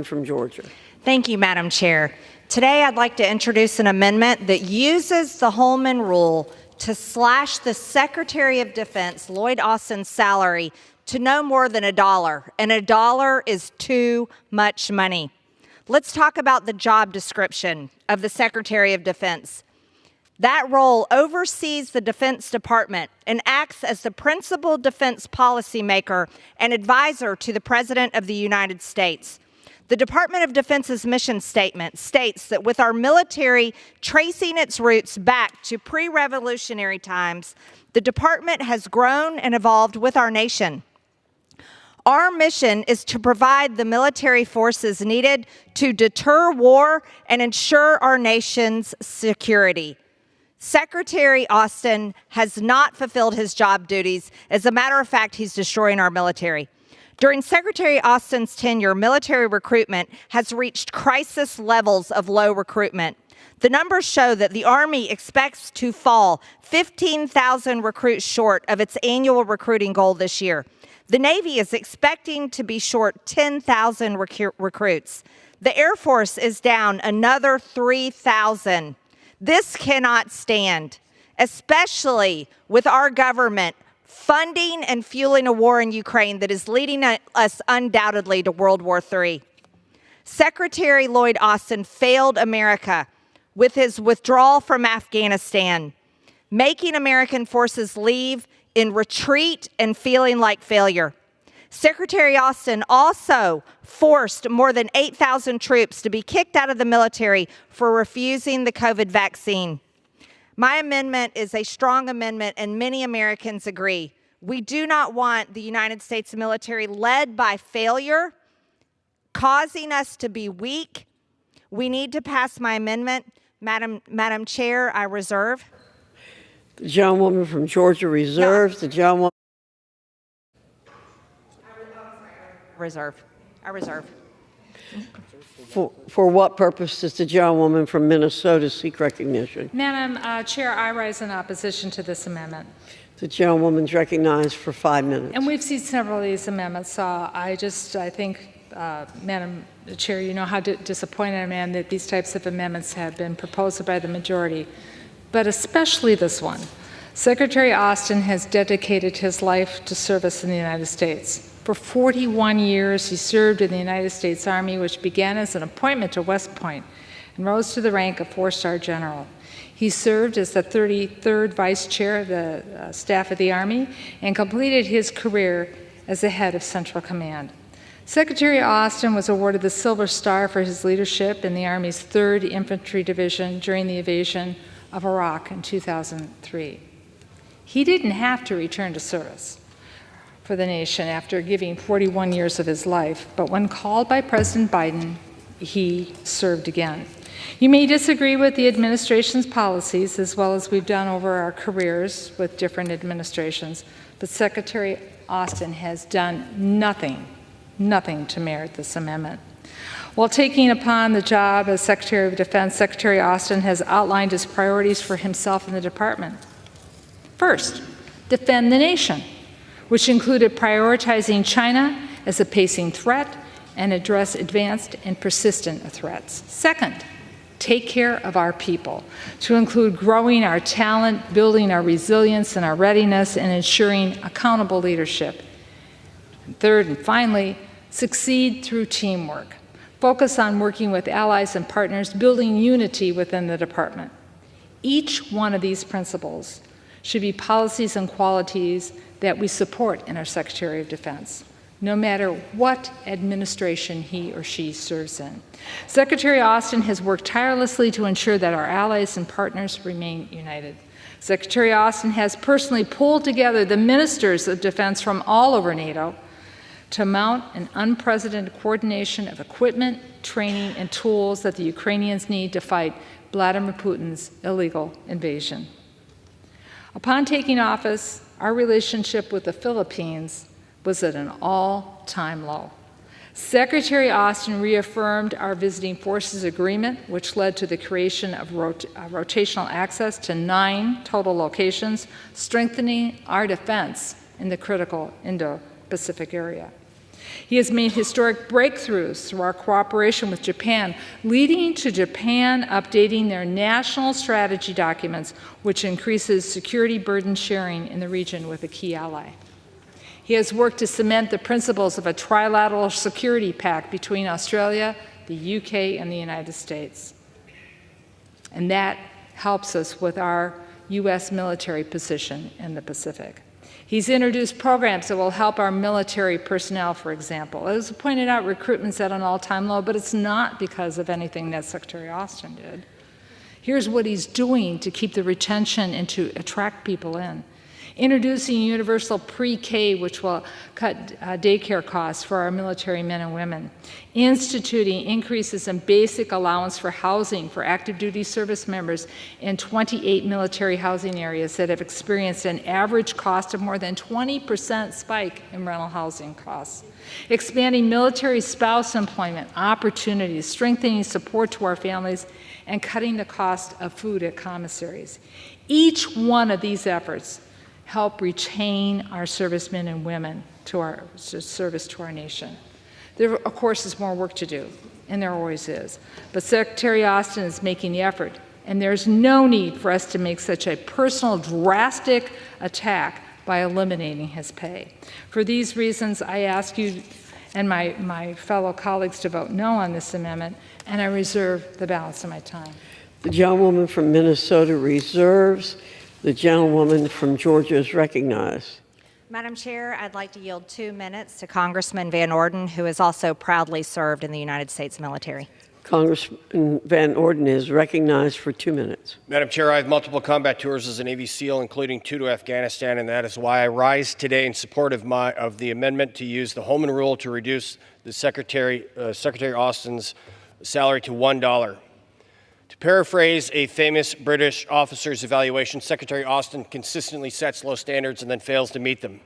From Georgia. Thank you, Madam Chair. Today, I'd like to introduce an amendment that uses the Holman Rule to slash the Secretary of Defense, Lloyd Austin's salary to no more than $1, and $1 is too much money. Let's talk about the job description of the Secretary of Defense. That role oversees the Defense Department and acts as the principal defense policymaker and advisor to the President of the United States. The Department of Defense's mission statement states that with our military tracing its roots back to pre-revolutionary times, the department has grown and evolved with our nation. Our mission is to provide the military forces needed to deter war and ensure our nation's security. Secretary Austin has not fulfilled his job duties. As a matter of fact, he's destroying our military. During Secretary Austin's tenure, military recruitment has reached crisis levels of low recruitment. The numbers show that the Army expects to fall 15,000 recruits short of its annual recruiting goal this year. The Navy is expecting to be short 10,000 recruits. The Air Force is down another 3,000. This cannot stand, especially with our government funding and fueling a war in Ukraine that is leading us undoubtedly to World War III. Secretary Lloyd Austin failed America with his withdrawal from Afghanistan, making American forces leave in retreat and feeling like failure. Secretary Austin also forced more than 8,000 troops to be kicked out of the military for refusing the COVID vaccine. My amendment is a strong amendment, and many Americans agree. We do not want the United States military led by failure, causing us to be weak. We need to pass my amendment. Madam Chair, I reserve. The gentlewoman from Georgia reserves. No. The gentlewoman. I reserve. For what purpose does the gentlewoman from Minnesota seek recognition? Madam Chair, I rise in opposition to this amendment. The gentlewoman is recognized for 5 minutes. And we've seen several of these amendments. I think, Madam Chair, you know how disappointed I am that these types of amendments have been proposed by the majority, but especially this one. Secretary Austin has dedicated his life to service in the United States. For 41 years, he served in the United States Army, which began as an appointment to West Point and rose to the rank of 4-star general. He served as the 33rd Vice Chair of the Staff of the Army and completed his career as the head of Central Command. Secretary Austin was awarded the Silver Star for his leadership in the Army's 3rd Infantry Division during the invasion of Iraq in 2003. He didn't have to return to service for the nation after giving 41 years of his life, but when called by President Biden, he served again. You may disagree with the administration's policies, as well as we've done over our careers with different administrations, but Secretary Austin has done nothing to merit this amendment. While taking upon the job as Secretary of Defense, Secretary Austin has outlined his priorities for himself and the department. First, defend the nation, which included prioritizing China as a pacing threat and address advanced and persistent threats. Second, take care of our people, to include growing our talent, building our resilience and our readiness, and ensuring accountable leadership. And third and finally, succeed through teamwork. Focus on working with allies and partners, building unity within the department. Each one of these principles should be policies and qualities that we support in our Secretary of Defense, no matter what administration he or she serves in. Secretary Austin has worked tirelessly to ensure that our allies and partners remain united. Secretary Austin has personally pulled together the ministers of defense from all over NATO to mount an unprecedented coordination of equipment, training, and tools that the Ukrainians need to fight Vladimir Putin's illegal invasion. Upon taking office, our relationship with the Philippines was at an all-time low. Secretary Austin reaffirmed our visiting forces agreement, which led to the creation of rotational access to 9 total locations, strengthening our defense in the critical Indo-Pacific area. He has made historic breakthroughs through our cooperation with Japan, leading to Japan updating their national strategy documents, which increases security burden sharing in the region with a key ally. He has worked to cement the principles of a trilateral security pact between Australia, the UK, and the United States. And that helps us with our U.S. military position in the Pacific. He's introduced programs that will help our military personnel, for example. As pointed out, recruitment's at an all-time low, but it's not because of anything that Secretary Austin did. Here's what he's doing to keep the retention and to attract people in. Introducing universal pre-K, which will cut daycare costs for our military men and women. Instituting increases in basic allowance for housing for active duty service members in 28 military housing areas that have experienced an average cost of more than 20% spike in rental housing costs. Expanding military spouse employment opportunities, strengthening support to our families, and cutting the cost of food at commissaries. Each one of these efforts help retain our servicemen and women to our service to our nation. There, of course, is more work to do, and there always is. But Secretary Austin is making the effort, and there's no need for us to make such a personal, drastic attack by eliminating his pay. For these reasons, I ask you and my fellow colleagues to vote no on this amendment, and I reserve the balance of my time. The gentlewoman from Minnesota reserves. The gentlewoman from Georgia is recognized. Madam Chair, I'd like to yield 2 minutes to Congressman Van Orden, who has also proudly served in the United States military. Congressman Van Orden is recognized for 2 minutes. Madam Chair, I have multiple combat tours as a Navy SEAL, including 2 to Afghanistan, and that is why I rise today in support of the amendment to use the Holman Rule to reduce the Secretary Austin's salary to $1. To paraphrase a famous British officer's evaluation, Secretary Austin consistently sets low standards and then fails to meet them.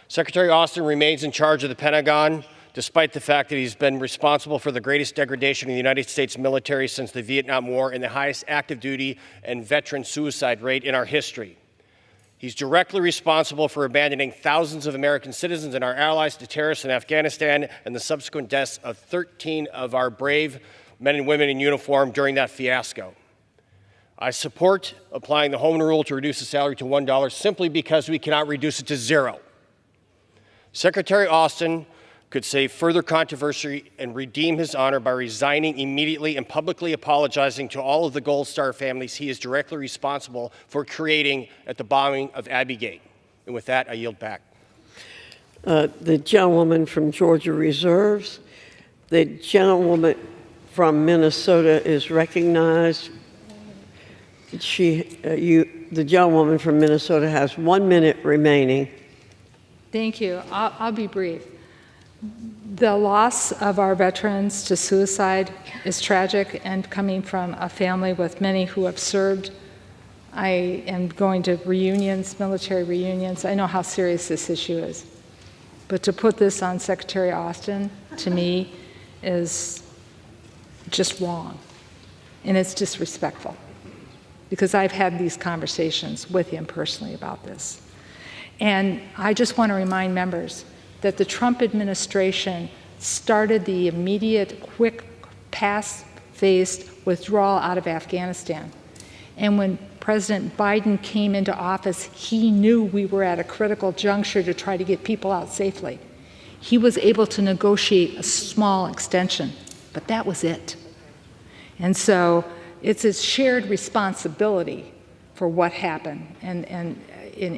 Secretary Austin remains in charge of the Pentagon, despite the fact that he's been responsible for the greatest degradation in the United States military since the Vietnam War and the highest active duty and veteran suicide rate in our history. He's directly responsible for abandoning thousands of American citizens and our allies to terrorists in Afghanistan and the subsequent deaths of 13 of our brave men and women in uniform during that fiasco. I support applying the Holman Rule to reduce the salary to $1 simply because we cannot reduce it to $0. Secretary Austin could save further controversy and redeem his honor by resigning immediately and publicly apologizing to all of the Gold Star families he is directly responsible for creating at the bombing of Abbey Gate. And with that, I yield back. The gentlewoman from Georgia reserves. The gentlewoman from Minnesota is recognized. The gentlewoman from Minnesota has 1 minute remaining. Thank you. I'll be brief. The loss of our veterans to suicide is tragic, and coming from a family with many who have served, I am going to reunions, military reunions. I know how serious this issue is. But to put this on Secretary Austin, to me, is just wrong, and it's disrespectful, because I've had these conversations with him personally about this. And I just want to remind members that the Trump administration started the immediate, quick, pass-phased withdrawal out of Afghanistan. And when President Biden came into office, he knew we were at a critical juncture to try to get people out safely. He was able to negotiate a small extension, but that was it. And so it's a shared responsibility for what happened in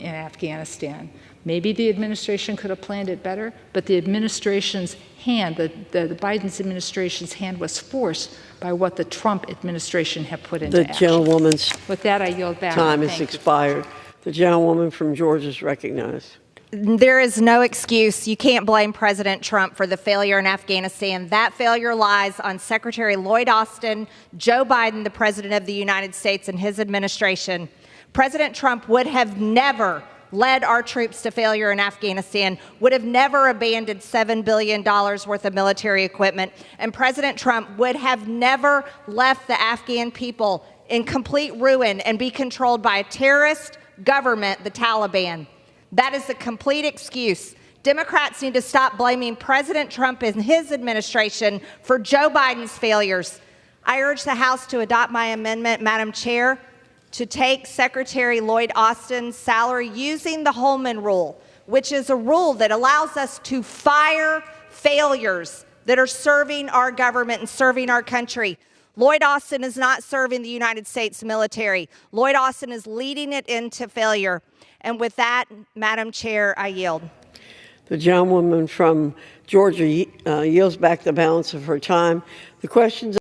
Afghanistan. Maybe the administration could have planned it better, but the administration's hand, the Biden's administration's hand was forced by what the Trump administration had put into action. The gentlewoman's With that, I yield back. time is expired. The gentlewoman from Georgia is recognized. There is no excuse. You can't blame President Trump for the failure in Afghanistan. That failure lies on Secretary Lloyd Austin, Joe Biden, the President of the United States, and his administration. President Trump would have never led our troops to failure in Afghanistan, would have never abandoned $7 billion worth of military equipment, and President Trump would have never left the Afghan people in complete ruin and be controlled by a terrorist government, the Taliban. That is a complete excuse Democrats need to stop blaming President Trump and his administration for Joe Biden's failures. I urge the House to adopt my amendment, Madam Chair, to take Secretary Lloyd Austin's salary using the Holman Rule, which is a rule that allows us to fire failures that are serving our government and serving our country. Lloyd Austin is not serving the United States military. Lloyd Austin is leading it into failure. And with that, Madam Chair, I yield. The gentlewoman from Georgia yields back the balance of her time. The questions